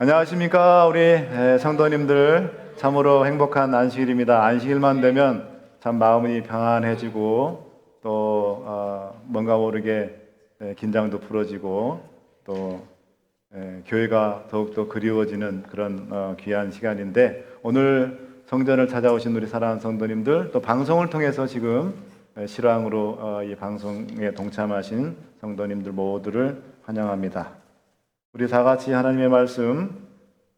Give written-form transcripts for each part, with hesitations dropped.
안녕하십니까 우리 성도님들, 참으로 행복한 안식일입니다. 안식일만 되면 참 마음이 평안해지고 또 뭔가 모르게 긴장도 풀어지고 또 교회가 더욱더 그리워지는 그런 귀한 시간인데, 오늘 성전을 찾아오신 우리 사랑하는 성도님들, 또 방송을 통해서 지금 실황으로 이 방송에 동참하신 성도님들 모두를 환영합니다. 우리 다 같이 하나님의 말씀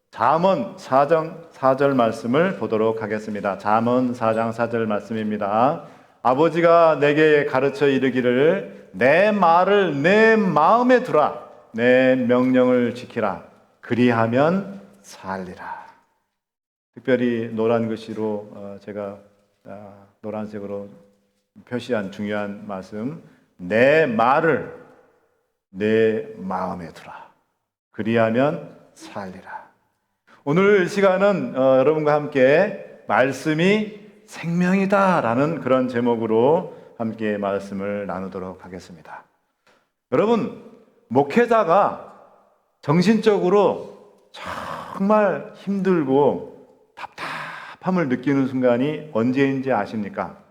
잠언 4장 4절 말씀을 보도록 하겠습니다. 잠언 4장 4절 말씀입니다. 아버지가 내게 가르쳐 이르기를 내 말을 내 마음에 두라, 내 명령을 지키라, 그리하면 살리라. 특별히 노란 글씨로 제가 노란색으로 표시한 중요한 말씀, 내 말을 내 마음에 두라, 그리하면 살리라. 오늘 시간은 여러분과 함께 말씀이 생명이다라는 그런 제목으로 함께 말씀을 나누도록 하겠습니다. 여러분, 목회자가 정신적으로 정말 힘들고 답답함을 느끼는 순간이 언제인지 아십니까?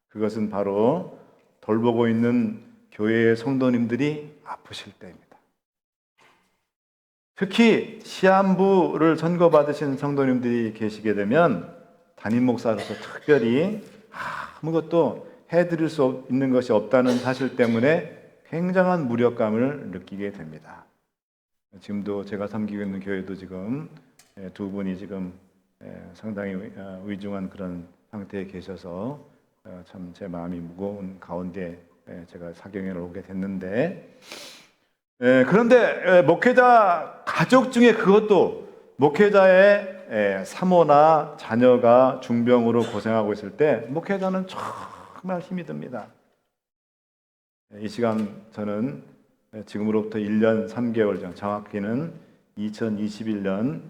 그것은 바로 돌보고 있는 교회의 성도님들이 아프실 때입니다. 특히 시한부를 선고받으신 성도님들이 계시게 되면 담임 목사로서 특별히 아무것도 해드릴 수 있는 것이 없다는 사실 때문에 굉장한 무력감을 느끼게 됩니다. 지금도 제가 섬기고 있는 교회도 지금 두 분이 지금 상당히 위중한 그런 상태에 계셔서 참 제 마음이 무거운 가운데 제가 사경회를 오게 됐는데, 그런데 목회자 가족 중에, 그것도 목회자의 사모나 자녀가 중병으로 고생하고 있을 때 목회자는 정말 힘이 듭니다. 이 시간 저는 지금으로부터 1년 3개월 전, 정확히는 2021년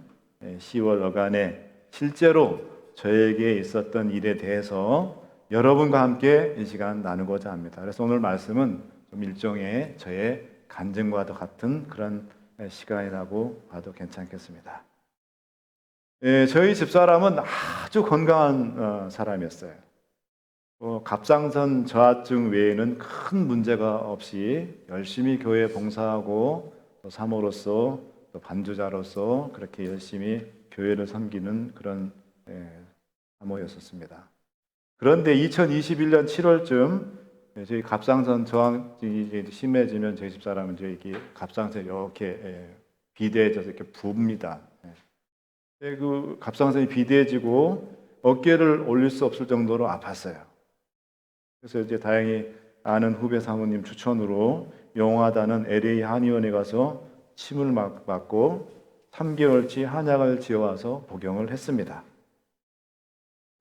10월 어간에 실제로 저에게 있었던 일에 대해서 여러분과 함께 이 시간 나누고자 합니다. 그래서 오늘 말씀은 좀 일종의 저의 간증과도 같은 그런 시간이라고 봐도 괜찮겠습니다. 저희 집사람은 아주 건강한 사람이었어요. 갑상선 저하증 외에는 큰 문제가 없이 열심히 교회 봉사하고 또 사모로서 또 반주자로서 그렇게 열심히 교회를 섬기는 그런 사모였었습니다. 그런데 2021년 7월쯤 저희 갑상선 저항이 심해지면 저희 집사람은 이렇게 갑상선이 이렇게 비대해져서 이렇게 붑니다. 그 갑상선이 비대해지고 어깨를 올릴 수 없을 정도로 아팠어요. 그래서 이제 다행히 아는 후배 사모님 추천으로 용하다는 LA 한의원에 가서 침을 맞고 3개월치 한약을 지어와서 복용을 했습니다.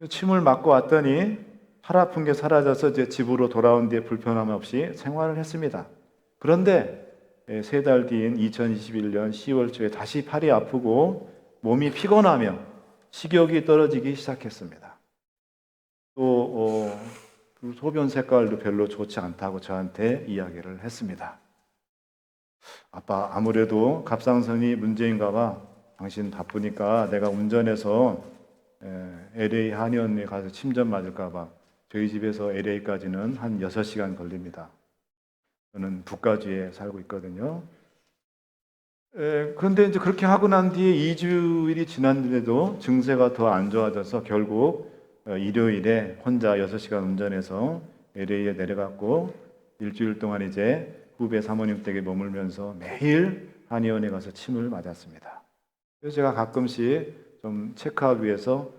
침을 맞고 왔더니 팔 아픈 게 사라져서 이제 집으로 돌아온 뒤에 불편함 없이 생활을 했습니다. 그런데 3달 뒤인 2021년 10월 초에 다시 팔이 아프고 몸이 피곤하며 식욕이 떨어지기 시작했습니다. 또 소변 색깔도 별로 좋지 않다고 저한테 이야기를 했습니다. 아빠, 아무래도 갑상선이 문제인가 봐. 당신 바쁘니까 내가 운전해서 LA 한의원에 가서 침 좀 맞을까 봐. 저희 집에서 LA까지는 한 6시간 걸립니다. 저는 북가주에 살고 있거든요. 그런데 이제 그렇게 하고 난 뒤에 2주일이 지났는데도 증세가 더 안 좋아져서 결국 일요일에 혼자 6시간 운전해서 LA에 내려갔고, 일주일 동안 이제 후배 사모님 댁에 머물면서 매일 한의원에 가서 침을 맞았습니다. 그래서 제가 가끔씩 좀 체크하기 위해서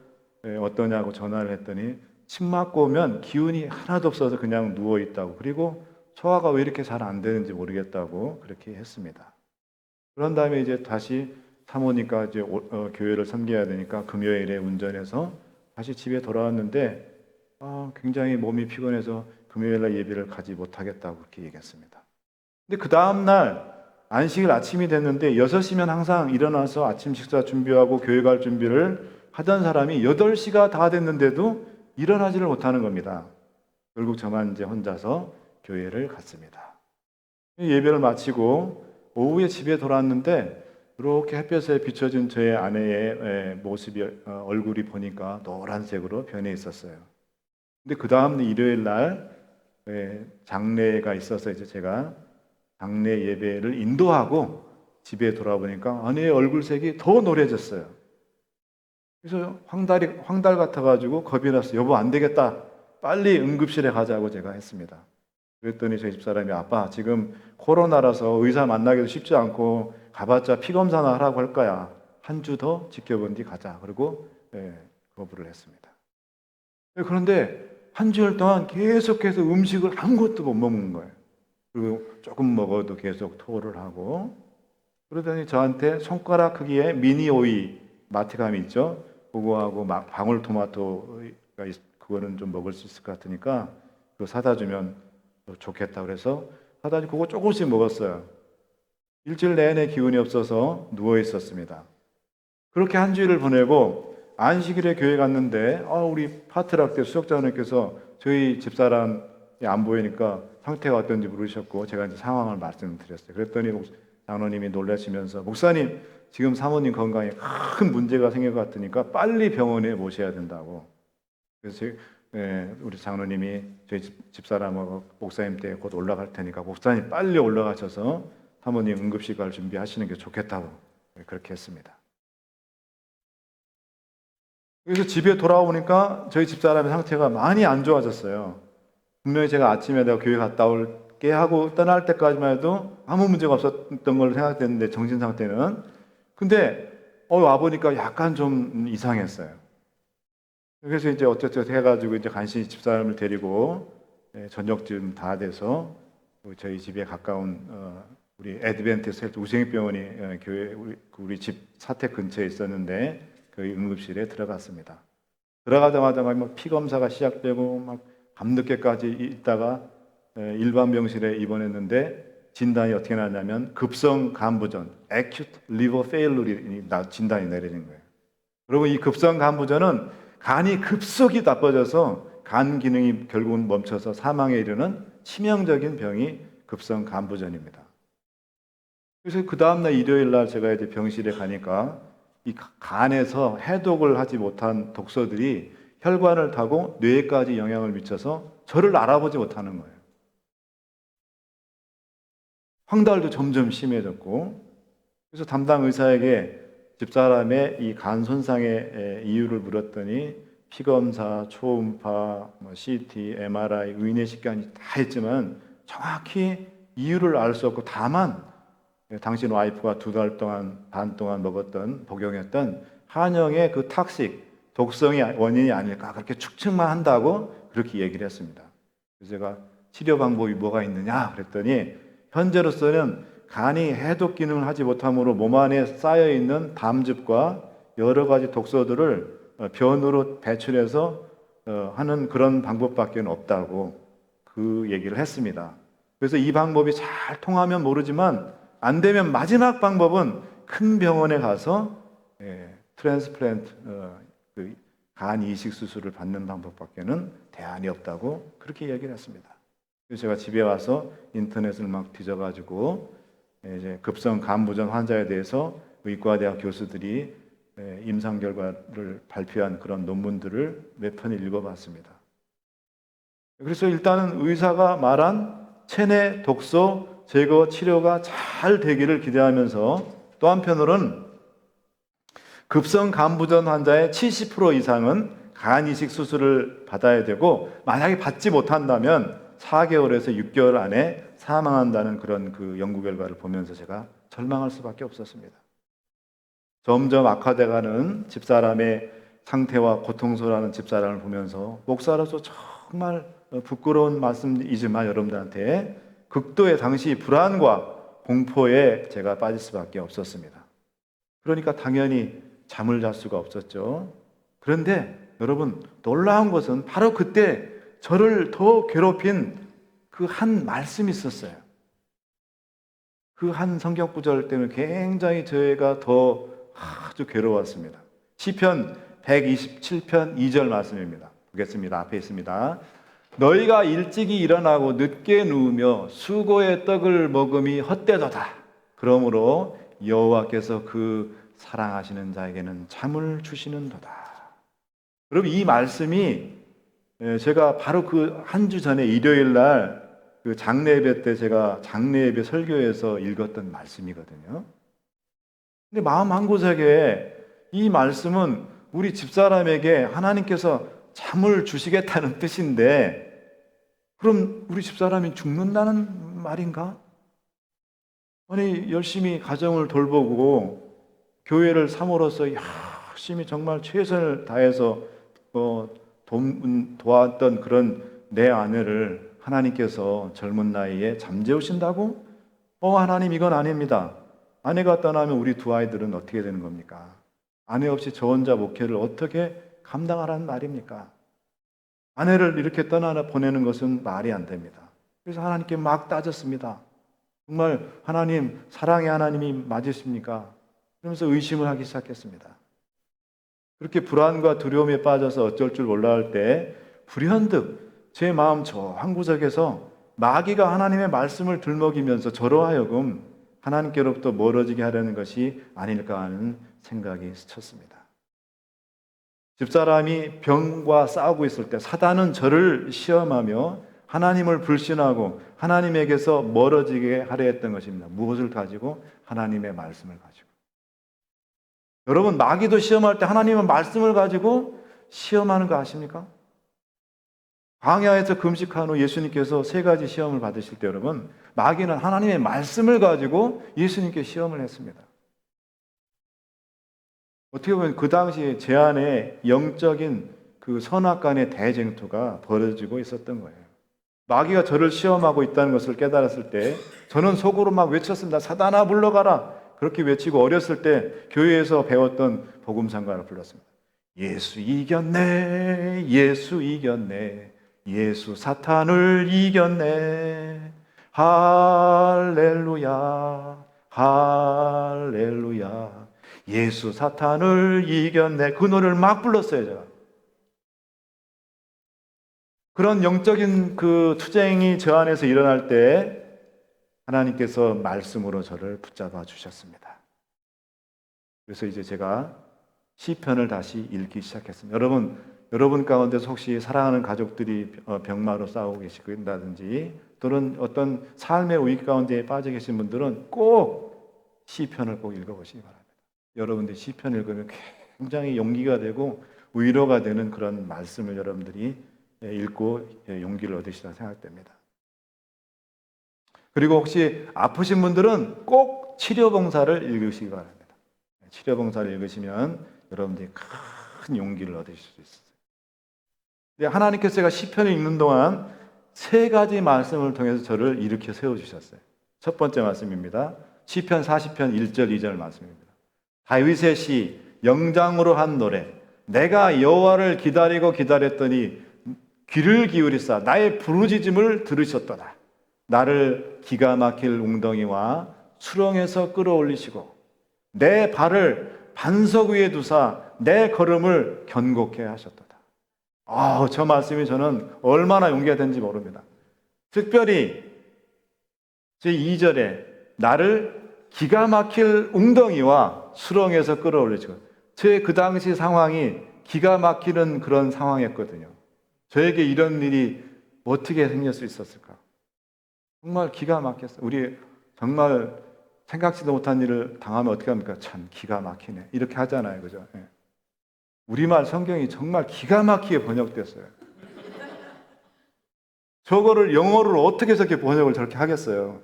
어떠냐고 전화를 했더니 침 맞고 오면 기운이 하나도 없어서 그냥 누워 있다고, 그리고 소화가 왜 이렇게 잘 안 되는지 모르겠다고 그렇게 했습니다. 그런 다음에 이제 다시 사모니까 이제 교회를 섬겨야 되니까 금요일에 운전해서 다시 집에 돌아왔는데 굉장히 몸이 피곤해서 금요일날 예배를 가지 못하겠다고 그렇게 얘기했습니다. 근데 그 다음날 안식일 아침이 됐는데 6시면 항상 일어나서 아침 식사 준비하고 교회 갈 준비를 하던 사람이 8시가 다 됐는데도 일어나지를 못하는 겁니다. 결국 저만 이제 혼자서 교회를 갔습니다. 예배를 마치고 오후에 집에 돌아왔는데 이렇게 햇볕에 비춰진 저의 아내의 모습이 얼굴이 보니까 노란색으로 변해 있었어요. 근데 그 다음 일요일 날 장례가 있어서 이제 제가 장례 예배를 인도하고 집에 돌아보니까 아내의 얼굴색이 더 노래졌어요. 그래서 황달 같아가지고 겁이 났어요. 여보, 안 되겠다. 빨리 응급실에 가자고 제가 했습니다. 그랬더니 저희 집사람이 아빠 지금 코로나라서 의사 만나기도 쉽지 않고 가봤자 피 검사나 하라고 할 거야. 한 주 더 지켜본 뒤 가자. 그리고 거부를 했습니다. 그런데 한 주일 동안 계속해서 음식을 아무것도 못 먹는 거예요. 그리고 조금 먹어도 계속 토를 하고, 그러더니 저한테 손가락 크기의 미니 오이 마트감이 있죠. 그거하고 방울토마토가 그거는 좀 먹을 수 있을 것 같으니까 그거 사다 주면 좋겠다 그래서 사다 주고 그거 조금씩 먹었어요. 일주일 내내 기운이 없어서 누워 있었습니다. 그렇게 한 주일을 보내고 안식일에 교회 갔는데 우리 파트락대 수석자님께서 저희 집사람이 안 보이니까 상태가 어떤지 물으셨고 제가 이제 상황을 말씀드렸어요. 그랬더니 장로님이 놀라시면서 목사님 지금 사모님 건강에 큰 문제가 생길 것 같으니까 빨리 병원에 모셔야 된다고. 그래서 우리 장로님이 저희 집사람하고 목사님 때 곧 올라갈 테니까 목사님 빨리 올라가셔서 사모님 응급실 갈 준비하시는 게 좋겠다고 그렇게 했습니다. 그래서 집에 돌아오니까 저희 집사람의 상태가 많이 안 좋아졌어요. 분명히 제가 아침에 내가 교회 갔다 올게 하고 떠날 때까지만 해도 아무 문제가 없었던 걸로 생각됐는데 정신 상태는. 근데 와보니까 약간 좀 이상했어요. 그래서 이제 어쩌저쩌 해가지고 이제 간신히 집사람을 데리고 저녁쯤 다 돼서 저희 집에 가까운 우리 애드벤티스트 헬스 우생병원이 교회 우리 집 사택 근처에 있었는데 그 응급실에 들어갔습니다. 들어가자마자 막 피 검사가 시작되고 막 밤늦게까지 있다가 일반 병실에 입원했는데 진단이 어떻게 나냐면 급성 간부전, acute liver failure이 진단이 내려진 거예요. 그리고 이 급성 간부전은 간이 급속히 나빠져서 간 기능이 결국은 멈춰서 사망에 이르는 치명적인 병이 급성 간부전입니다. 그래서 그 다음날 일요일 날 제가 이제 병실에 가니까 이 간에서 해독을 하지 못한 독소들이 혈관을 타고 뇌에까지 영향을 미쳐서 저를 알아보지 못하는 거예요. 황달도 점점 심해졌고, 그래서 담당 의사에게 집사람의 이 간 손상의 이유를 물었더니 피검사, 초음파, CT, MRI, 의내식까지 다 했지만 정확히 이유를 알 수 없고 다만 당신 와이프가 2달 반 동안 먹었던 복용했던 한영의 그 독성이 원인이 아닐까 그렇게 추측만 한다고 그렇게 얘기를 했습니다. 그래서 제가 치료 방법이 뭐가 있느냐 그랬더니 현재로서는 간이 해독 기능을 하지 못함으로 몸 안에 쌓여 있는 담즙과 여러 가지 독소들을 변으로 배출해서 하는 그런 방법밖에 없다고 그 얘기를 했습니다. 그래서 이 방법이 잘 통하면 모르지만 안 되면 마지막 방법은 큰 병원에 가서 트랜스플란트 간 이식 수술을 받는 방법밖에는 대안이 없다고 그렇게 얘기를 했습니다. 그래서 제가 집에 와서 인터넷을 막 뒤져가지고 이제 급성 간부전 환자에 대해서 의과대학 교수들이 임상 결과를 발표한 그런 논문들을 몇 편을 읽어봤습니다. 그래서 일단은 의사가 말한 체내 독소 제거 치료가 잘 되기를 기대하면서 또 한편으로는 급성 간부전 환자의 70% 이상은 간 이식 수술을 받아야 되고 만약에 받지 못한다면 4개월에서 6개월 안에 사망한다는 그런 그 연구 결과를 보면서 제가 절망할 수밖에 없었습니다. 점점 악화돼가는 집사람의 상태와 고통스러워하는 집사람을 보면서 목사로서 정말 부끄러운 말씀이지만 여러분들한테 극도의 당시 불안과 공포에 제가 빠질 수밖에 없었습니다. 그러니까 당연히 잠을 잘 수가 없었죠. 그런데 여러분 놀라운 것은 바로 그때 저를 더 괴롭힌 그 한 말씀이 있었어요. 그 한 성경 구절 때문에 굉장히 저희가 더 아주 괴로웠습니다. 시편 127편 2절 말씀입니다. 보겠습니다. 앞에 있습니다. 너희가 일찍이 일어나고 늦게 누우며 수고의 떡을 먹음이 헛되도다. 그러므로 여호와께서 그 사랑하시는 자에게는 잠을 주시는도다. 여러분, 이 말씀이 제가 바로 그 한 주 전에 일요일 날 그 장례 예배 때 제가 장례 예배 설교에서 읽었던 말씀이거든요. 근데 마음 한구석에 이 말씀은 우리 집사람에게 하나님께서 잠을 주시겠다는 뜻인데, 그럼 우리 집사람이 죽는다는 말인가? 아니, 열심히 가정을 돌보고 교회를 사모로서 열심히 정말 최선을 다해서 도왔던 그런 내 아내를 하나님께서 젊은 나이에 잠재우신다고? 하나님, 이건 아닙니다. 아내가 떠나면 우리 두 아이들은 어떻게 되는 겁니까? 아내 없이 저 혼자 목회를 어떻게 감당하라는 말입니까? 아내를 이렇게 떠나 보내는 것은 말이 안 됩니다. 그래서 하나님께 막 따졌습니다. 정말 하나님, 사랑의 하나님이 맞으십니까? 그러면서 의심을 하기 시작했습니다. 그렇게 불안과 두려움에 빠져서 어쩔 줄 몰라 할 때 불현듯 제 마음 저 한구석에서 마귀가 하나님의 말씀을 들먹이면서 저로 하여금 하나님께로부터 멀어지게 하려는 것이 아닐까 하는 생각이 스쳤습니다. 집사람이 병과 싸우고 있을 때 사단은 저를 시험하며 하나님을 불신하고 하나님에게서 멀어지게 하려 했던 것입니다. 무엇을 가지고? 하나님의 말씀을 가지고. 여러분, 마귀도 시험할 때 하나님의 말씀을 가지고 시험하는 거 아십니까? 광야에서 금식한 후 예수님께서 3가지 시험을 받으실 때 여러분, 마귀는 하나님의 말씀을 가지고 예수님께 시험을 했습니다. 어떻게 보면 그 당시에 제 안에 영적인 그 선악간의 대쟁투가 벌어지고 있었던 거예요. 마귀가 저를 시험하고 있다는 것을 깨달았을 때 저는 속으로 막 외쳤습니다. 사단아, 물러가라. 그렇게 외치고 어렸을 때 교회에서 배웠던 복음상가를 불렀습니다. 예수 이겼네, 예수 이겼네, 예수 사탄을 이겼네, 할렐루야, 할렐루야, 예수 사탄을 이겼네. 그 노래를 막 불렀어요, 제가. 그런 영적인 그 투쟁이 저 안에서 일어날 때 하나님께서 말씀으로 저를 붙잡아 주셨습니다. 그래서 이제 제가 시편을 다시 읽기 시작했습니다. 여러분 가운데서 혹시 사랑하는 가족들이 병마로 싸우고 계시다든지 또는 어떤 삶의 위기 가운데 빠져 계신 분들은 꼭 시편을 꼭 읽어보시기 바랍니다. 여러분들이 시편 읽으면 굉장히 용기가 되고 위로가 되는 그런 말씀을 여러분들이 읽고 용기를 얻으시라 생각됩니다. 그리고 혹시 아프신 분들은 꼭 치료봉사를 읽으시기 바랍니다. 치료봉사를 읽으시면 여러분들이 큰 용기를 얻으실 수 있어요. 하나님께서 제가 시편을 읽는 동안 3가지 말씀을 통해서 저를 일으켜 세워주셨어요. 첫 번째 말씀입니다. 시편 40편 1절 2절 말씀입니다. 다윗의 시, 영장으로 한 노래. 내가 여호와를 기다리고 기다렸더니 귀를 기울이사 나의 부르짖음을 들으셨도다. 나를 기가 막힐 웅덩이와 수렁에서 끌어올리시고 내 발을 반석 위에 두사 내 걸음을 견고케 하셨도다. 저 말씀이 저는 얼마나 용기가 되는지 모릅니다. 특별히 제 2절에 나를 기가 막힐 웅덩이와 수렁에서 끌어올리시고, 제 그 당시 상황이 기가 막히는 그런 상황이었거든요. 저에게 이런 일이 어떻게 생길 수 있었을까? 정말 기가 막혔어요. 우리 정말 생각지도 못한 일을 당하면 어떻게 합니까? 참 기가 막히네. 이렇게 하잖아요. 그죠? 예. 우리말 성경이 정말 기가 막히게 번역됐어요. 저거를 영어로 어떻게 저렇게 번역을 저렇게 하겠어요?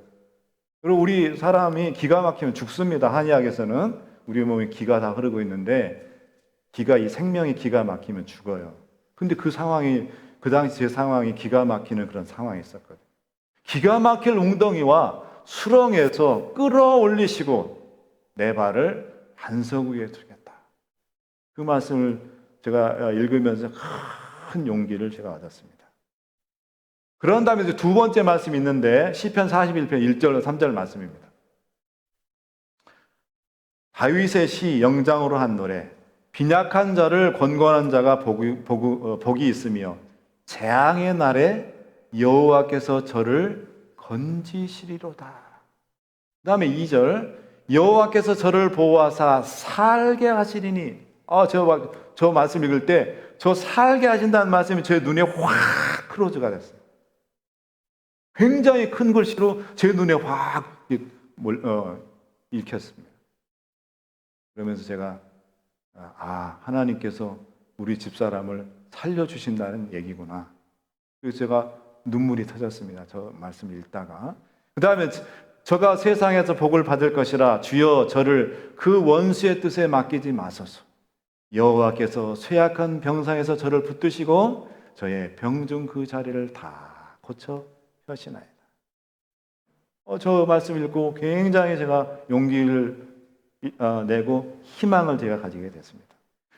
그리고 우리 사람이 기가 막히면 죽습니다. 한의학에서는 우리 몸에 기가 다 흐르고 있는데 이 생명이 기가 막히면 죽어요. 근데 그 상황이, 그 당시 제 상황이 기가 막히는 그런 상황이 있었거든요. 기가 막힐 웅덩이와 수렁에서 끌어올리시고 내 발을 반석 위에 두겠다. 그 말씀을 제가 읽으면서 큰 용기를 제가 얻었습니다. 그런 다음에 이제 2번째 말씀이 있는데 시편 41편 1절 3절 말씀입니다. 다윗의 시, 영장으로 한 노래. 빈약한 자를 권고하는 자가 복이 있으며 재앙의 날에 여호와께서 저를 건지시리로다. 그다음에 2절 여호와께서 저를 보호하사 살게 하시리니 저 말씀 읽을 때 저 살게 하신다는 말씀이 제 눈에 확 크로즈가 됐어요. 굉장히 큰 글씨로 제 눈에 확 읽혔습니다. 그러면서 제가 하나님께서 우리 집사람을 살려주신다는 얘기구나. 그래서 제가 눈물이 터졌습니다. 저 말씀 읽다가. 그 다음에 저가 세상에서 복을 받을 것이라 주여 저를 그 원수의 뜻에 맡기지 마소서. 여호와께서 쇠약한 병상에서 저를 붙드시고 저의 병중 그 자리를 다 고쳐 펴시나이다. 저 말씀 읽고 굉장히 제가 용기를 내고 희망을 제가 가지게 됐습니다.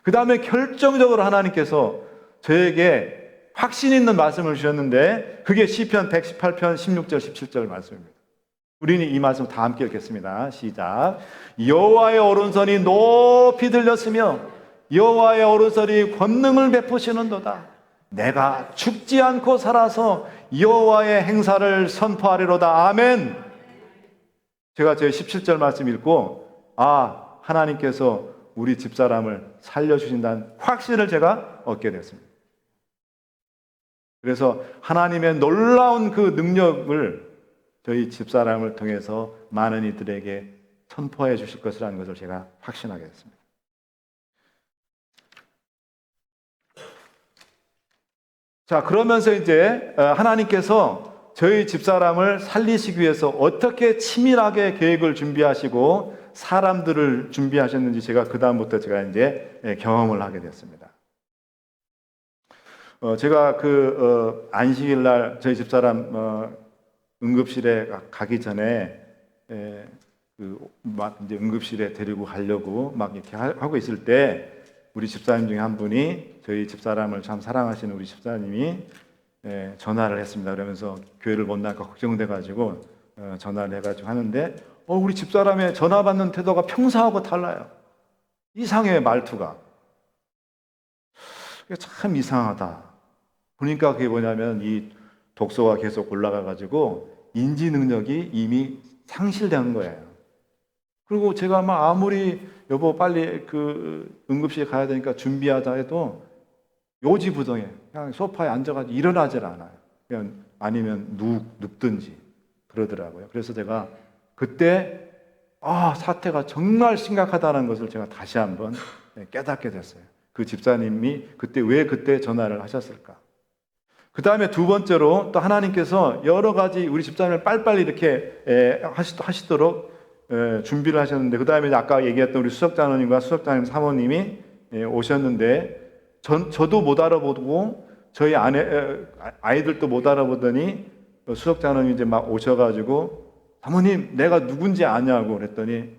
그 다음에 결정적으로 하나님께서 저에게 확신 있는 말씀을 주셨는데 그게 시편 118편 16절 17절 말씀입니다. 우리는 이 말씀 다 함께 읽겠습니다. 시작. 여호와의 오른손이 높이 들렸으며 여호와의 오른손이 권능을 베푸시는도다. 내가 죽지 않고 살아서 여호와의 행사를 선포하리로다. 아멘. 제가 제 17절 말씀 읽고 하나님께서 우리 집사람을 살려주신다는 확신을 제가 얻게 됐습니다. 그래서 하나님의 놀라운 그 능력을 저희 집사람을 통해서 많은 이들에게 선포해 주실 것이라는 것을 제가 확신하게 됐습니다. 자, 그러면서 이제 하나님께서 저희 집사람을 살리시기 위해서 어떻게 치밀하게 계획을 준비하시고 사람들을 준비하셨는지 제가 그 다음부터 제가 이제 경험을 하게 됐습니다. 제가 안식일 날 저희 집사람 응급실에 가기 전에 이제 응급실에 데리고 가려고 막 이렇게 하고 있을 때 우리 집사님 중에 한 분이 저희 집사람을 참 사랑하시는 우리 집사님이 전화를 했습니다. 그러면서 교회를 못 나갈까 걱정돼가지고 전화를 해가지고 하는데 우리 집사람의 전화 받는 태도가 평소하고 달라요. 이상해 말투가. 참 이상하다. 보니까 그게 뭐냐면 이 독소가 계속 올라가가지고 인지 능력이 이미 상실되는 거예요. 그리고 제가 아무리 여보 빨리 응급실에 가야 되니까 준비하자 해도 요지부동해. 그냥 소파에 앉아가지고 일어나질 않아요. 그냥 아니면 눕든지 그러더라고요. 그래서 제가 그때 사태가 정말 심각하다는 것을 제가 다시 한번 깨닫게 됐어요. 그 집사님이 그때 전화를 하셨을까? 그 다음에 두 번째로 또 하나님께서 여러 가지 우리 집사님을 빨리빨리 이렇게 하시도록 준비를 하셨는데 그 다음에 아까 얘기했던 우리 수석장로님과 수석장님 사모님이 오셨는데 저도 못 알아보고 저희 아이들도 못 알아보더니 수석장로님이 이제 막 오셔가지고 사모님 내가 누군지 아냐고 그랬더니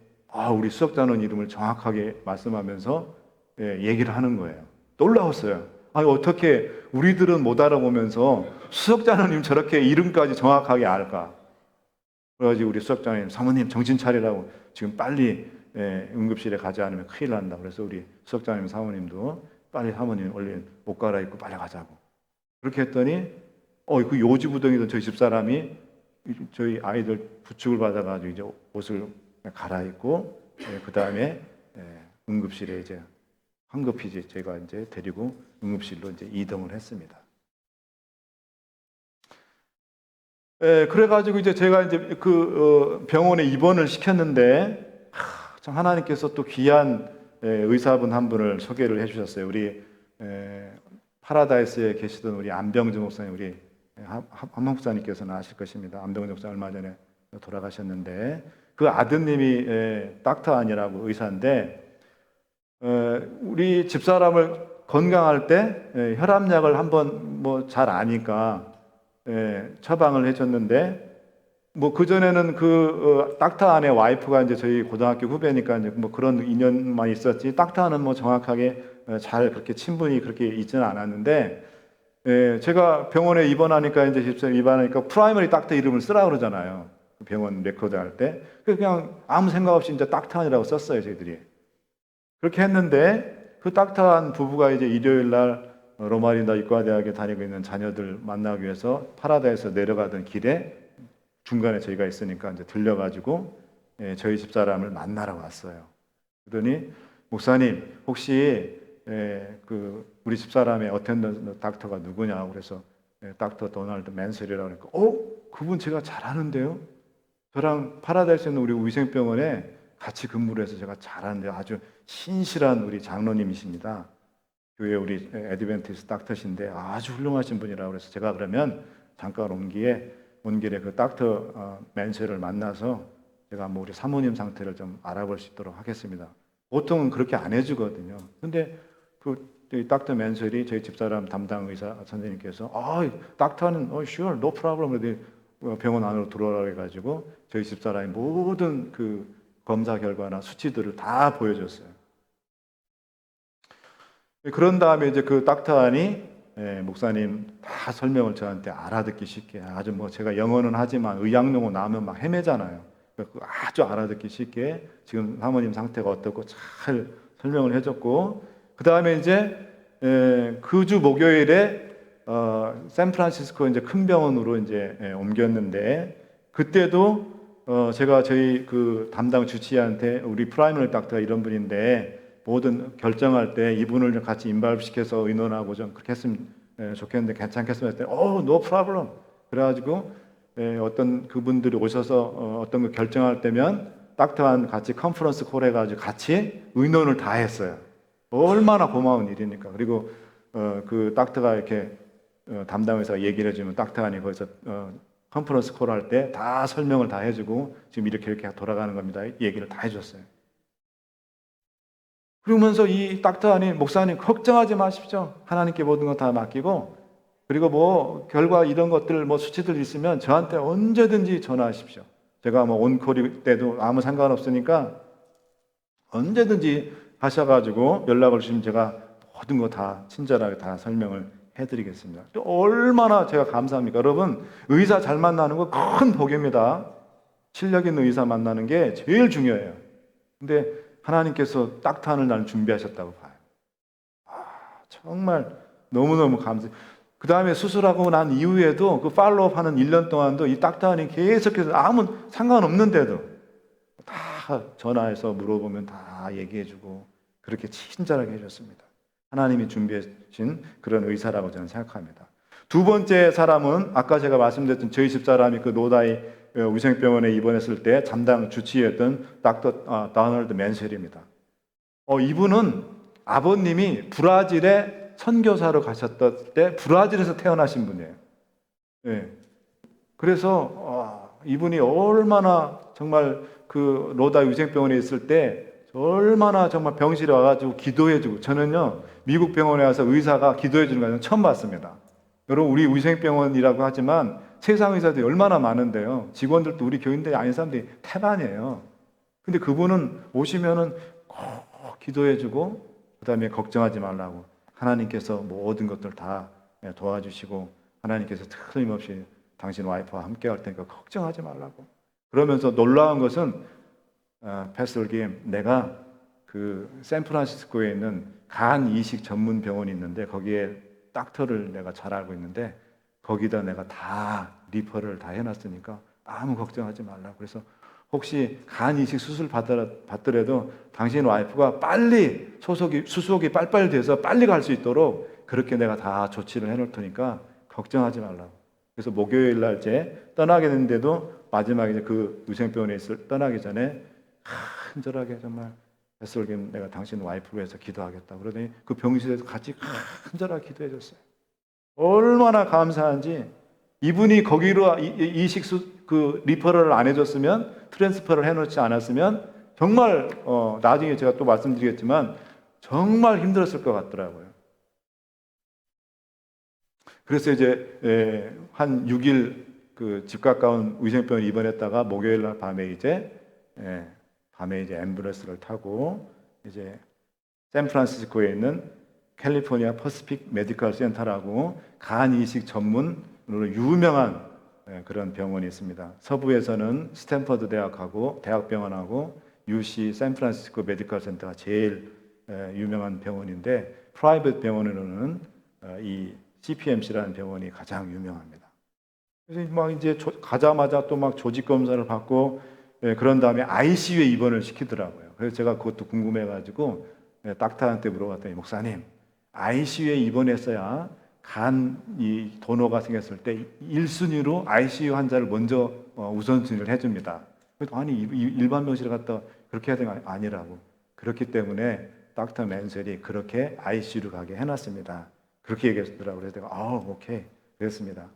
우리 수석장로님 이름을 정확하게 말씀하면서 얘기를 하는 거예요. 놀라웠어요. 어떻게 우리들은 못 알아보면서 수석장로님 저렇게 이름까지 정확하게 알까? 그래가지고 우리 수석장로님 사모님 정신 차리라고 지금 빨리 응급실에 가지 않으면 큰일 난다. 그래서 우리 수석장로님 사모님도 빨리 사모님 얼른 옷 갈아입고 빨리 가자고. 그렇게 했더니 그 요지부동이던 저희 집사람이 저희 아이들 부축을 받아가지고 이제 옷을 갈아입고 그 다음에 응급실에 이제 황급히 제가 이제 데리고 응급실로 이제 이동을 했습니다. 그래가지고 이제 제가 이제 병원에 입원을 시켰는데 참 하나님께서 또 귀한 의사분 한 분을 소개를 해주셨어요. 우리 파라다이스에 계시던 우리 안병주 목사님, 우리 한만 목사님께서는 아실 것입니다. 안병주 목사 얼마 전에 돌아가셨는데 그 아드님이 닥터 안이라고 의사인데 우리 집사람을 건강할 때 혈압약을 한번 잘 아니까 처방을 해줬는데 그전에는 닥터 안의 와이프가 이제 저희 고등학교 후배니까 이제 그런 인연만 있었지 닥터는 정확하게 잘 그렇게 친분이 그렇게 있지는 않았는데 제가 병원에 입원하니까 이제 집사람 입원하니까 프라이머리 닥터 이름을 쓰라 그러잖아요. 병원 레코드 할 때 그냥 아무 생각 없이 이제 닥터 안이라고 썼어요 저희들이. 그렇게 했는데 그 닥터한 부부가 이제 일요일 날 로마린다 의과대학에 다니고 있는 자녀들 만나기 위해서 파라다이스에서 내려가던 길에 중간에 저희가 있으니까 이제 들려가지고 저희 집사람을 만나러 왔어요. 그러더니 목사님 혹시 우리 집사람의 어텐던트 닥터가 누구냐고 그래서 닥터 도널드 맨셀이라고 그러니까 그분 제가 잘 아는데요. 저랑 파라다이스에 있는 우리 위생병원에 같이 근무를 해서 제가 잘 아는데요. 아주 신실한 우리 장로님이십니다. 교회 우리 애드벤티스트 닥터신데 아주 훌륭하신 분이라고 그래서 제가 그러면 잠깐 온 길에 그 닥터 맨셀을 만나서 제가 우리 사모님 상태를 좀 알아볼 수 있도록 하겠습니다. 보통은 그렇게 안 해주거든요. 근데 닥터 맨셀이 저희 집사람 담당 의사 선생님께서 닥터는 sure, no problem. 병원 안으로 들어오라고 해가지고 저희 집사람이 모든 그 검사 결과나 수치들을 다 보여줬어요. 그런 다음에 이제 그 닥터안이 목사님 다 설명을 저한테 알아듣기 쉽게 아주 제가 영어는 하지만 의학용어 나오면 막 헤매잖아요. 아주 알아듣기 쉽게 지금 사모님 상태가 어떻고 잘 설명을 해줬고 그 다음에 이제 그 주 목요일에 샌프란시스코 이제 큰 병원으로 이제 옮겼는데 그때도 제가 저희 그 담당 주치의한테 우리 프라이머리 닥터 이런 분인데 모든 결정할 때 이분을 같이 인발시켜서 의논하고 좀 그렇게 했으면 좋겠는데 괜찮겠습니까? 했더니 no problem. 그래가지고 어떤 그분들이 오셔서 어떤 거 결정할 때면 닥터한 같이 컨퍼런스 콜 해가지고 같이 의논을 다 했어요. 얼마나 고마운 일이니까. 그리고 그 닥터가 이렇게 담당 의사가 얘기를 해주면 닥터안이 거기서 컨퍼런스 콜 할 때 다 설명을 다 해주고 지금 이렇게 돌아가는 겁니다. 얘기를 다 해줬어요. 그러면서 이 닥터안이 목사님 걱정하지 마십시오. 하나님께 모든 거 다 맡기고 그리고 결과 이런 것들 수치들 있으면 저한테 언제든지 전화하십시오. 제가 온콜 때도 아무 상관없으니까 언제든지 하셔가지고 연락을 주시면 제가 모든 거 다 친절하게 다 설명을 해드리겠습니다. 또 얼마나 제가 감사합니까? 여러분 의사 잘 만나는 거 큰 복입니다. 실력 있는 의사 만나는 게 제일 중요해요. 근데 하나님께서 닥터안을 나를 준비하셨다고 봐요. 정말 너무너무 감사해요. 그 다음에 수술하고 난 이후에도 그 팔로우업 하는 1년 동안도 이 닥터안이 계속해서 아무 상관없는데도 다 전화해서 물어보면 다 얘기해주고 그렇게 친절하게 해줬습니다. 하나님이 준비하신 그런 의사라고 저는 생각합니다. 두 번째 사람은 아까 제가 말씀드렸던 저희 집사람이 그 노다이 위생병원에 입원했을 때 담당 주치의였던 닥터 도널드 맨셀입니다. 이분은 아버님이 브라질에 선교사로 가셨을 때 브라질에서 태어나신 분이에요. 네. 그래서 이분이 얼마나 정말 그 로다 위생병원에 있을 때 얼마나 정말 병실에 와가지고 기도해주고 저는요 미국 병원에 와서 의사가 기도해주는 거 처음 봤습니다. 여러분 우리 위생병원이라고 하지만 세상 의사들이 얼마나 많은데요. 직원들도 우리 교인들이 아닌 사람들이 태반이에요. 근데 그분은 오시면은 꼭 기도해주고 그 다음에 걱정하지 말라고 하나님께서 모든 것들 다 도와주시고 하나님께서 틀림없이 당신 와이프와 함께 할 테니까 걱정하지 말라고 그러면서 놀라운 것은 패스터 김 내가 그 샌프란시스코에 있는 간 이식 전문 병원이 있는데 거기에 닥터를 내가 잘 알고 있는데 거기다 내가 다 리퍼를 다 해놨으니까 아무 걱정하지 말라고 그래서 혹시 간 이식 수술 받더라도 당신 와이프가 빨리 수속이 빨리빨리 돼서 빨리 갈 수 있도록 그렇게 내가 다 조치를 해놓을 테니까 걱정하지 말라고. 그래서 목요일 날째 떠나게 됐는데도 마지막에 그 위생병원에 떠나기 전에 간절하게 정말 애솔김 내가 당신 와이프를 위해서 기도하겠다. 그러더니 그 병실에서 같이 간절하게 기도해 줬어요. 얼마나 감사한지 이분이 거기로 이식 그 리퍼럴을 안 해줬으면 트랜스퍼를 해놓지 않았으면 정말 나중에 제가 또 말씀드리겠지만 정말 힘들었을 것 같더라고요. 그래서 이제 한 6일 그 집 가까운 위생병원 입원했다가 목요일 날 밤에 이제 앰뷸런스를 타고 이제 샌프란시스코에 있는 캘리포니아 퍼시픽 메디컬 센터라고 간 이식 전문으로 유명한 그런 병원이 있습니다. 서부에서는 스탠퍼드 대학하고 대학병원하고 UC 샌프란시스코 메디컬 센터가 제일 유명한 병원인데 프라이빗 병원으로는 이 CPMC라는 병원이 가장 유명합니다. 그래서 막 이제 가자마자 또 막 조직 검사를 받고 그런 다음에 ICU에 입원을 시키더라고요. 그래서 제가 그것도 궁금해가지고 닥터한테 물어봤더니 목사님, ICU에 입원했어야 간 이 도노가 생겼을 때 1순위로 ICU 환자를 먼저 우선순위를 해줍니다. 그래서 아니 일반 병실에 갔다 그렇게 해야 되는 거 아니라고. 그렇기 때문에 닥터 맨셀이 그렇게 ICU로 가게 해놨습니다. 그렇게 얘기했더라고요. 그래서 내가 오케이 그랬습니다.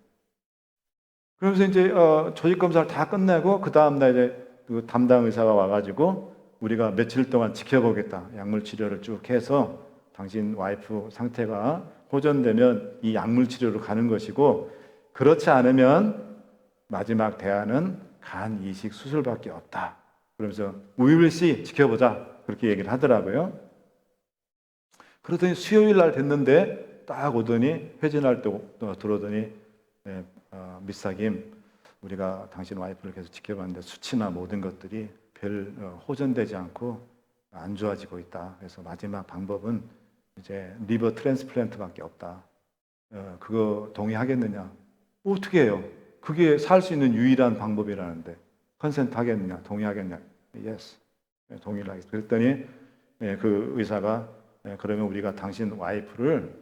그러면서 이제 조직 검사를 다 끝내고 그 다음날 이제 그 담당 의사가 와가지고 우리가 며칠 동안 지켜보겠다. 약물 치료를 쭉 해서 당신 와이프 상태가 호전되면 이 약물 치료로 가는 것이고 그렇지 않으면 마지막 대안은 간 이식 수술밖에 없다. 그러면서 We will see 지켜보자 그렇게 얘기를 하더라고요. 그러더니 수요일 날 됐는데 딱 오더니 회진할 때 들어오더니 미스터 김 우리가 당신 와이프를 계속 지켜봤는데 수치나 모든 것들이 별 호전되지 않고 안 좋아지고 있다. 그래서 마지막 방법은 이제 리버 트랜스플란트밖에 없다. 그거 동의하겠느냐? 어떻게 해요? 그게 살 수 있는 유일한 방법이라는데 컨센트 하겠느냐? 동의하겠냐? Yes. 동의를 하겠습니다. 그랬더니 그 의사가 그러면 우리가 당신 와이프를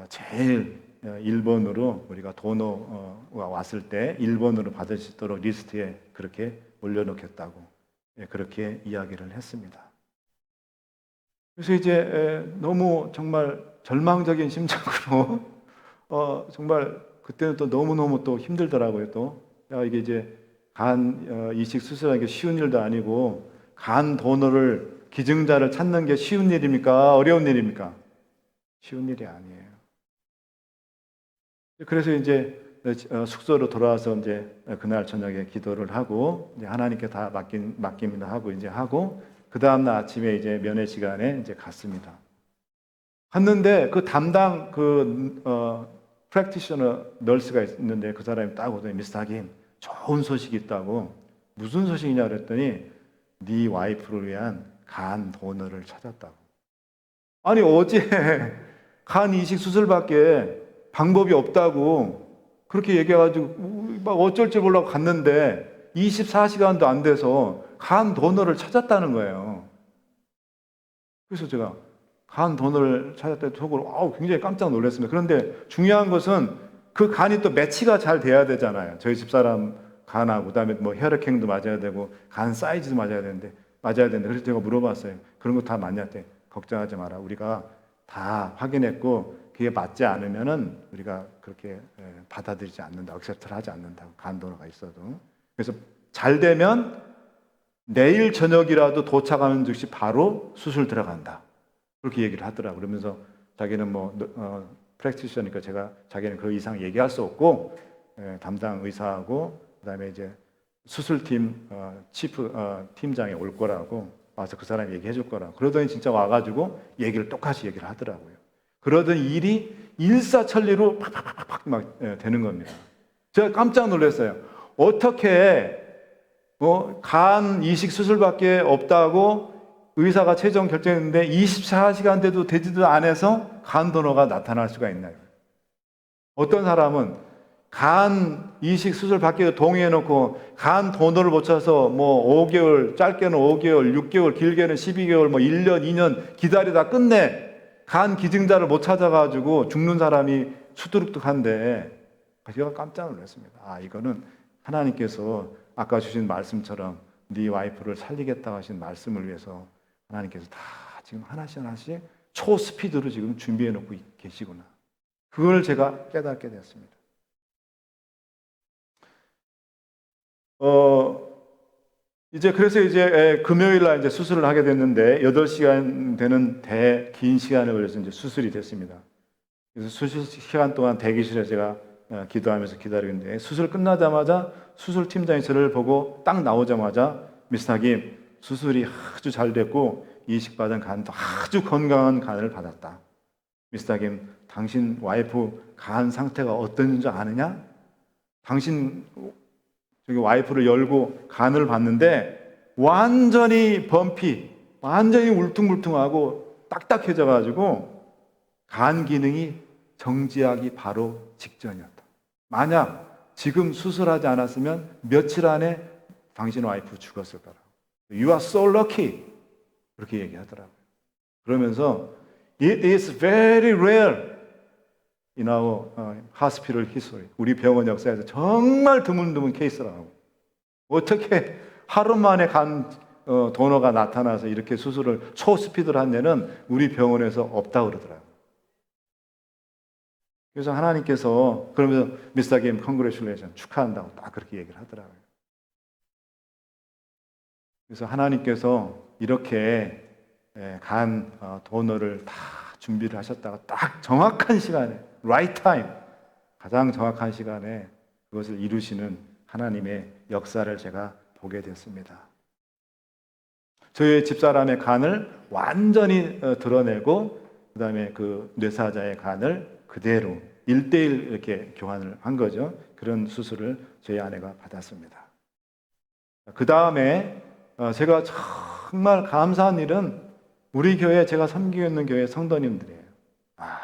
제일 1번으로 우리가 도너가 왔을 때 1번으로 받을 수 있도록 리스트에 그렇게 올려놓겠다고 그렇게 이야기를 했습니다. 그래서 이제 너무 정말 절망적인 심정으로 정말 그때는 또 너무너무 또 힘들더라고요. 또 이게 이제 간 이식 수술하는 게 쉬운 일도 아니고 간 도너를 기증자를 찾는 게 쉬운 일입니까? 어려운 일입니까? 쉬운 일이 아니에요. 그래서 이제 숙소로 돌아와서 이제 그날 저녁에 기도를 하고 이제 하나님께 다 맡깁니다 하고 이제 하고 그 다음날 아침에 이제 면회 시간에 이제 갔습니다. 갔는데 그 담당 프랙티셔너 널스가 있는데 그 사람이 딱 오더니 미스터 하김 좋은 소식이 있다고. 무슨 소식이냐 그랬더니 네 와이프를 위한 간 도너를 찾았다고. 아니 어제 간 이식 수술밖에 방법이 없다고 그렇게 얘기해가지고 막 어쩔 줄 몰라고 갔는데 24시간도 안 돼서 간 도너를 찾았다는 거예요. 그래서 제가 간 도너를 찾았다는 속으로 굉장히 깜짝 놀랐습니다. 그런데 중요한 것은 그 간이 또 매치가 잘 돼야 되잖아요. 저희 집사람 간하고 그다음에 뭐 혈액형도 맞아야 되고 간 사이즈도 맞아야 되는데 그래서 제가 물어봤어요. 그런 거 다 맞냐 했더니 걱정하지 마라. 우리가 다 확인했고 그게 맞지 않으면은 우리가 그렇게 받아들이지 않는다. 액셉트를 하지 않는다. 간 도너가 있어도. 그래서 잘 되면 내일 저녁이라도 도착하는 즉시 바로 수술 들어간다. 그렇게 얘기를 하더라고요. 그러면서 자기는 프랙티셔니까 자기는 그 이상 얘기할 수 없고 담당 의사하고 그다음에 이제 수술팀 치프 팀장이 올 거라고 와서 그 사람이 얘기해 줄 거라고. 그러더니 진짜 와가지고 똑같이 얘기를 하더라고요. 그러더니 일이 일사천리로 팍팍팍팍 막 되는 겁니다. 제가 깜짝 놀랐어요. 어떻게 간 이식 수술밖에 없다고 의사가 최종 결정했는데 24시간 돼도 되지도 않아서 간 도너가 나타날 수가 있나요? 어떤 사람은 간 이식 수술 받기도 동의해놓고 간 도너를 못 찾아서 5개월, 짧게는 5개월, 6개월, 길게는 12개월, 1년, 2년 기다리다 끝내 간 기증자를 못 찾아가지고 죽는 사람이 수두룩한데 제가 깜짝 놀랐습니다. 이거는 하나님께서 아까 주신 말씀처럼 네 와이프를 살리겠다고 하신 말씀을 위해서 하나님께서 다 지금 하나씩 초스피드로 지금 준비해 놓고 계시구나. 그걸 제가 깨닫게 됐습니다. 그래서 금요일 날 이제 수술을 하게 됐는데 8시간 되는 긴 시간을 걸려서 이제 수술이 됐습니다. 그래서 수술 시간 동안 대기실에 제가 기도하면서 기다리고 있는데 수술 끝나자마자 수술팀장이 저를 보고 딱 나오자마자 미스터 김 수술이 아주 잘 됐고 이식받은 간도 아주 건강한 간을 받았다. 미스터 김 당신 와이프 간 상태가 어떤지 아느냐? 당신 저기 와이프를 열고 간을 봤는데 완전히 범피, 완전히 울퉁불퉁하고 딱딱해져가지고 간 기능이 정지하기 바로 직전이었다. 만약 지금 수술하지 않았으면 며칠 안에 당신 와이프 죽었을 거라고. You are so lucky. 그렇게 얘기하더라고요. 그러면서 It is very rare in our hospital history. 우리 병원 역사에서 정말 드문드문 케이스라고. 어떻게 하루 만에 간 도너가 나타나서 이렇게 수술을 초스피드로 한 데는 우리 병원에서 없다고 그러더라고요. 그래서 하나님께서 그러면서 미스터 김 컨그레츄레이션 축하한다고 딱 그렇게 얘기를 하더라고요. 그래서 하나님께서 이렇게 간 도너를 다 준비를 하셨다가 딱 정확한 시간에 right time 가장 정확한 시간에 그것을 이루시는 하나님의 역사를 제가 보게 됐습니다. 저희 집사람의 간을 완전히 드러내고 그 다음에 그 뇌사자의 간을 그대로 1:1 이렇게 교환을 한 거죠. 그런 수술을 저희 아내가 받았습니다. 그 다음에 제가 정말 감사한 일은 우리 교회 제가 섬기고 있는 교회 성도님들이에요.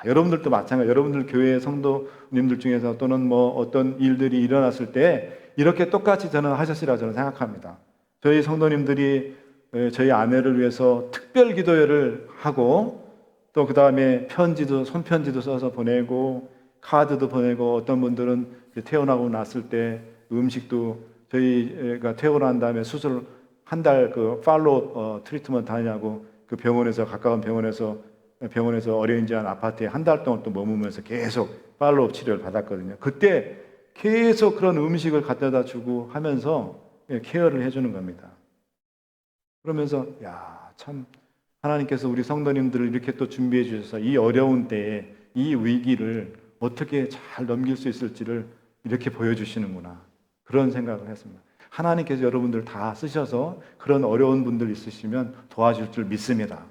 여러분들도 마찬가지. 여러분들 교회 성도님들 중에서 또는 뭐 어떤 일들이 일어났을 때 이렇게 똑같이 저는 하셨으리라 저는 생각합니다. 저희 성도님들이 저희 아내를 위해서 특별 기도회를 하고 또 그 다음에 편지도 손편지도 써서 보내고 카드도 보내고 어떤 분들은 퇴원하고 났을 때 음식도 저희가 퇴원한 다음에 수술 한 달 그 팔로우 트리트먼트 하냐고 그 병원에서 가까운 병원에서 어레인지한 아파트에 한 달 동안 또 머무면서 계속 팔로우 치료를 받았거든요. 그때 계속 그런 음식을 갖다다 주고 하면서 케어를 해주는 겁니다. 그러면서 참 하나님께서 우리 성도님들을 이렇게 또 준비해 주셔서 이 어려운 때에 이 위기를 어떻게 잘 넘길 수 있을지를 이렇게 보여주시는구나 그런 생각을 했습니다. 하나님께서 여러분들 다 쓰셔서 그런 어려운 분들 있으시면 도와줄 줄 믿습니다.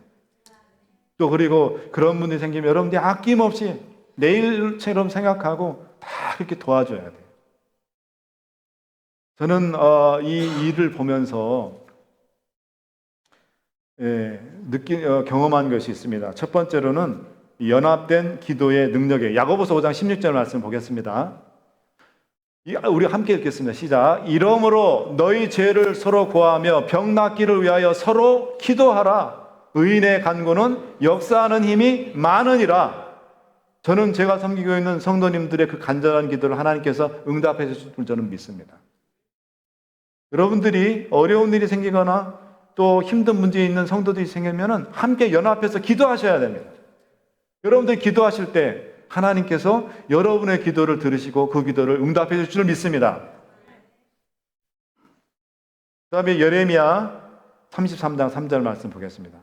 또 그리고 그런 분들이 생기면 여러분들이 아낌없이 내일처럼 생각하고 다 그렇게 도와줘야 돼요. 저는 이 일을 보면서 경험한 것이 있습니다. 첫 번째로는 연합된 기도의 능력에 야고보서 5장 16절 말씀 보겠습니다. 우리 함께 읽겠습니다. 시작. 이러므로 너희 죄를 서로 고하며 병 낫기를 위하여 서로 기도하라. 의인의 간구는 역사하는 힘이 많으니라. 저는 제가 섬기고 있는 성도님들의 그 간절한 기도를 하나님께서 응답해 주실 줄 저는 믿습니다. 여러분들이 어려운 일이 생기거나 또 힘든 문제에 있는 성도들이 생기면 함께 연합해서 기도하셔야 됩니다. 여러분들이 기도하실 때 하나님께서 여러분의 기도를 들으시고 그 기도를 응답해 주실 줄 믿습니다. 그 다음에 예레미야 33장 3절 말씀 보겠습니다.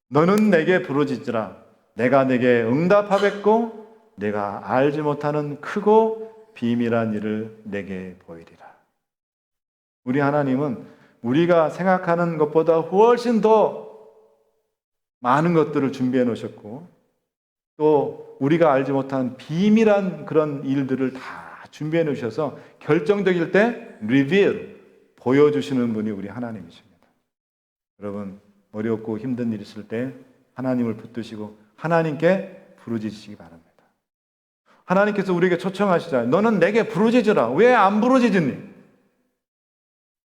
너는 내게 부르짖으라. 내가 내게 응답하겠고 내가 알지 못하는 크고 비밀한 일을 내게 보이리라. 우리 하나님은 우리가 생각하는 것보다 훨씬 더 많은 것들을 준비해 놓으셨고 또 우리가 알지 못한 비밀한 그런 일들을 다 준비해 놓으셔서 결정적일 때 리빌 보여주시는 분이 우리 하나님이십니다. 여러분 어렵고 힘든 일 있을 때 하나님을 붙드시고 하나님께 부르짖으시기 바랍니다. 하나님께서 우리에게 초청하시잖아요. 너는 내게 부르짖으라. 왜 안 부르짖으니?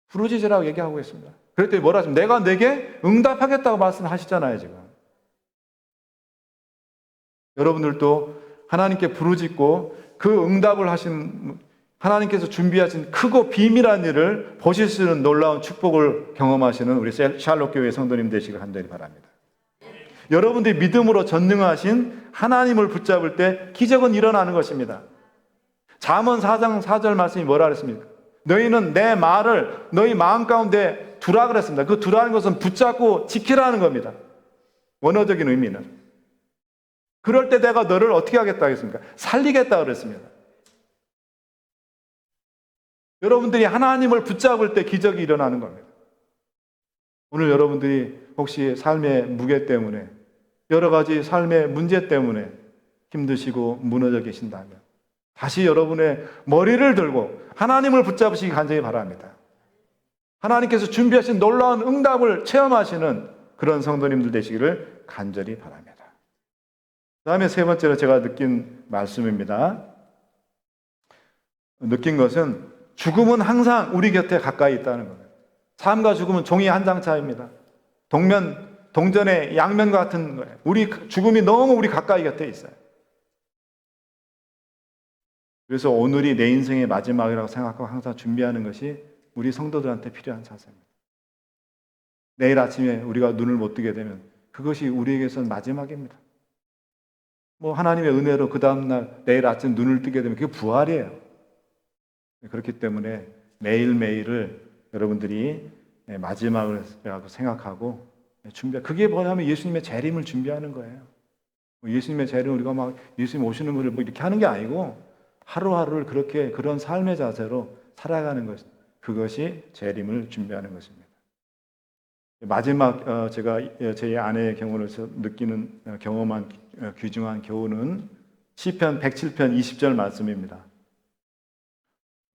부르짖으라고 얘기하고 있습니다. 그랬더니 뭐라 하시면 내가 내게 응답하겠다고 말씀하시잖아요. 지금 여러분들도 하나님께 부르짖고 그 응답을 하신 하나님께서 준비하신 크고 비밀한 일을 보실 수 있는 놀라운 축복을 경험하시는 우리 샬롯 교회 성도님 되시길 간절히 바랍니다. 여러분들이 믿음으로 전능하신 하나님을 붙잡을 때 기적은 일어나는 것입니다. 잠언 4장 4절 말씀이 뭐라 그랬습니까? 너희는 내 말을 너희 마음 가운데 두라 그랬습니다. 그 두라는 것은 붙잡고 지키라는 겁니다. 원어적인 의미는. 그럴 때 내가 너를 어떻게 하겠다 하겠습니까? 살리겠다 그랬습니다. 여러분들이 하나님을 붙잡을 때 기적이 일어나는 겁니다. 오늘 여러분들이 혹시 삶의 무게 때문에 여러 가지 삶의 문제 때문에 힘드시고 무너져 계신다면 다시 여러분의 머리를 들고 하나님을 붙잡으시기 간절히 바랍니다. 하나님께서 준비하신 놀라운 응답을 체험하시는 그런 성도님들 되시기를 간절히 바랍니다. 그 다음에 세 번째로 제가 느낀 말씀입니다. 느낀 것은 죽음은 항상 우리 곁에 가까이 있다는 겁니다. 삶과 죽음은 종이 한 장 차이입니다. 동전의 양면과 같은 거예요. 우리 죽음이 너무 우리 가까이 곁에 있어요. 그래서 오늘이 내 인생의 마지막이라고 생각하고 항상 준비하는 것이 우리 성도들한테 필요한 자세입니다. 내일 아침에 우리가 눈을 못 뜨게 되면 그것이 우리에게서는 마지막입니다. 하나님의 은혜로 그 다음날 내일 아침 눈을 뜨게 되면 그게 부활이에요. 그렇기 때문에 매일매일을 여러분들이 마지막이라고 생각하고 그게 뭐냐면 예수님의 재림을 준비하는 거예요. 예수님의 재림 우리가 막 예수님 오시는 것을 이렇게 하는 게 아니고 하루하루를 그런 삶의 자세로 살아가는 것, 그것이 재림을 준비하는 것입니다. 마지막 제가 제 아내의 경우를 느끼는 경험한 귀중한 교훈은 시편 107편 20절 말씀입니다.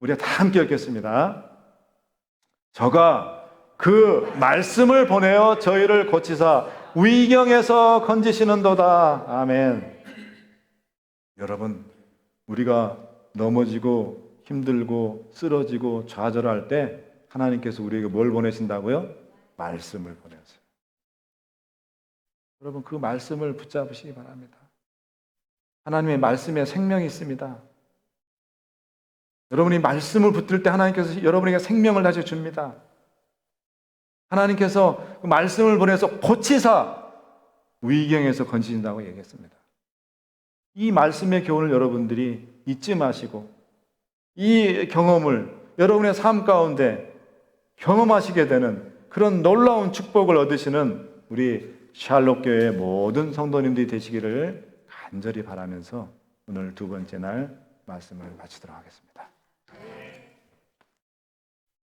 우리가 다 함께 읽겠습니다. 저가 그 말씀을 보내어 저희를 고치사 위경에서 건지시는도다. 아멘. 여러분, 우리가 넘어지고 힘들고 쓰러지고 좌절할 때 하나님께서 우리에게 뭘 보내신다고요? 말씀을 보내세요. 여러분, 그 말씀을 붙잡으시기 바랍니다. 하나님의 말씀에 생명이 있습니다. 여러분이 말씀을 붙들 때 하나님께서 여러분에게 생명을 다시 줍니다. 하나님께서 그 말씀을 보내서 고치사 위경에서 건지신다고 얘기했습니다. 이 말씀의 교훈을 여러분들이 잊지 마시고 이 경험을 여러분의 삶 가운데 경험하시게 되는 그런 놀라운 축복을 얻으시는 우리 샬롯교회의 모든 성도님들이 되시기를 간절히 바라면서 오늘 두 번째 날 말씀을 마치도록 하겠습니다.